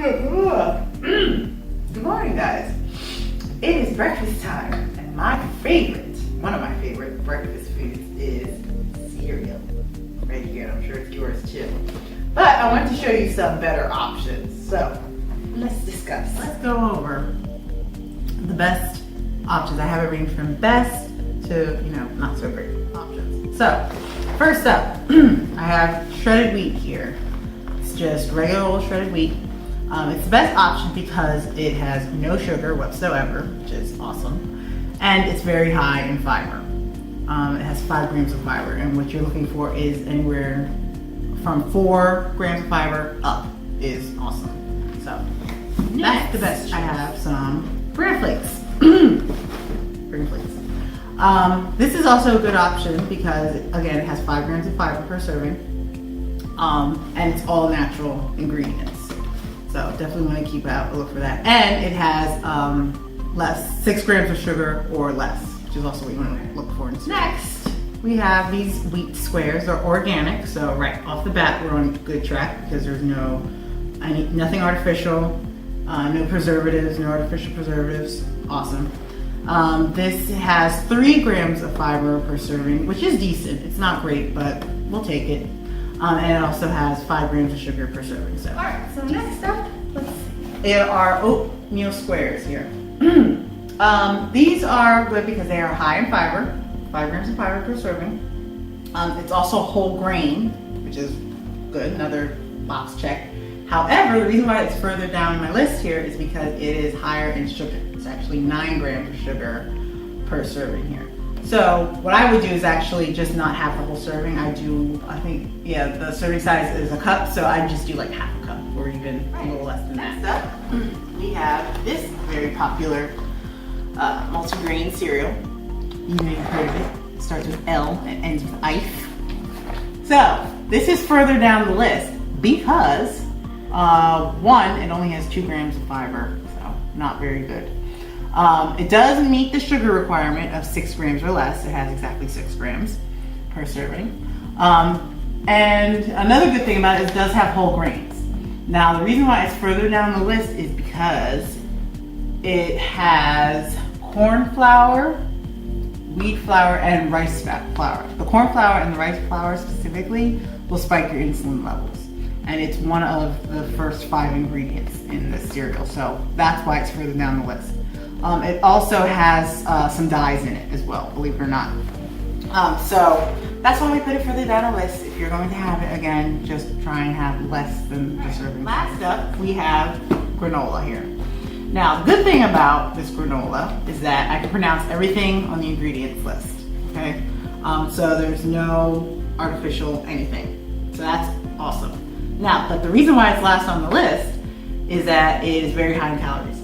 Good morning, guys. It is breakfast time, and one of my favorite breakfast foods is cereal. Right here, I'm sure it's yours too. But I want to show you some better options. So let's discuss. Let's go over the best options. I have it ranged from best to, not so great options. So first up, I have shredded wheat here. It's just regular old shredded wheat. It's the best option because it has no sugar whatsoever, which is awesome, and it's very high in fiber. It has 5 grams of fiber, and what you're looking for is anywhere from 4 grams of fiber up is awesome. So that's the best. I have some bran flakes. Bran flakes. This is also a good option because, again, it has 5 grams of fiber per serving, and it's all natural ingredients. So definitely want to keep a look for that. And it has 6 grams of sugar or less, which is also what you want to look for. Next, we have these wheat squares. They're organic, so right off the bat, we're on good track because there's nothing artificial, no preservatives, no artificial preservatives. Awesome. This has 3 grams of fiber per serving, which is decent. It's not great, but we'll take it. And it also has 5 grams of sugar per serving. So, all right. So next up, let's see. There are oatmeal squares here. These are good because they are high in fiber, 5 grams of fiber per serving. It's also whole grain, which is good. Another box check. However, the reason why it's further down in my list here is because it is higher in sugar. It's actually 9 grams of sugar per serving here. So what I would do is actually just not have the whole serving. The serving size is a cup, so I just do like half a cup or even a little less than that. Next up, we have this very popular multigrain cereal. You may have heard of it. It starts with L and ends with IF. So this is further down the list because one, it only has 2 grams of fiber, so not very good. It does meet the sugar requirement of 6 grams or less. It has exactly 6 grams per serving. And another good thing about it is it does have whole grains. Now, the reason why it's further down the list is because it has corn flour, wheat flour, and rice flour. The corn flour and the rice flour specifically will spike your insulin levels. And it's one of the first 5 ingredients in this cereal. So that's why it's further down the list. It also has some dyes in it as well, believe it or not. So that's why we put it further down the list. If you're going to have it, again, just try and have less than the serving. Last up, we have granola here. Now, the good thing about this granola is that I can pronounce everything on the ingredients list, okay? So there's no artificial anything. So that's awesome. Now, but the reason why it's last on the list is that it is very high in calories.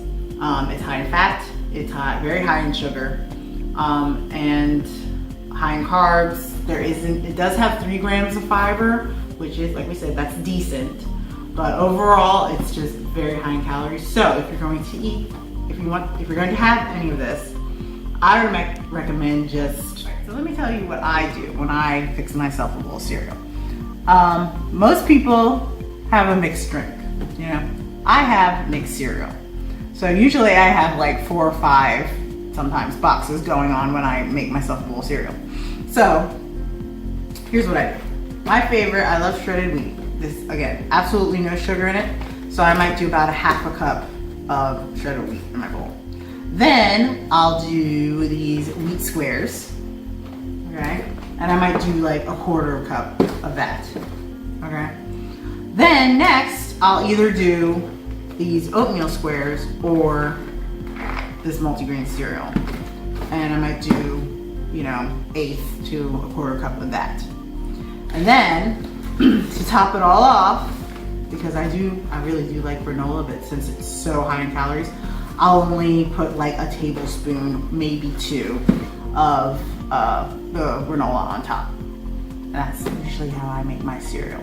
It's high in fat, it's very high in sugar, and high in carbs. It does have 3 grams of fiber, which is, like we said, that's decent. But overall, it's just very high in calories. So if you're going to eat, if you're going to have any of this, I would recommend So let me tell you what I do when I fix myself a bowl of cereal. Most people have a mixed drink. I have mixed cereal. So usually I have like 4 or 5, sometimes boxes going on when I make myself a bowl of cereal. So here's what I do. My favorite, I love shredded wheat. This, again, absolutely no sugar in it. So I might do about a half a cup of shredded wheat in my bowl. Then I'll do these wheat squares, okay? And I might do like a quarter cup of that, okay? Then next, I'll either do these oatmeal squares or this multigrain cereal. And I might do, 1/8 to a quarter cup of that. And then to top it all off, because I really do like granola, but since it's so high in calories, I'll only put like a tablespoon, maybe 2, of the granola on top. That's usually how I make my cereal.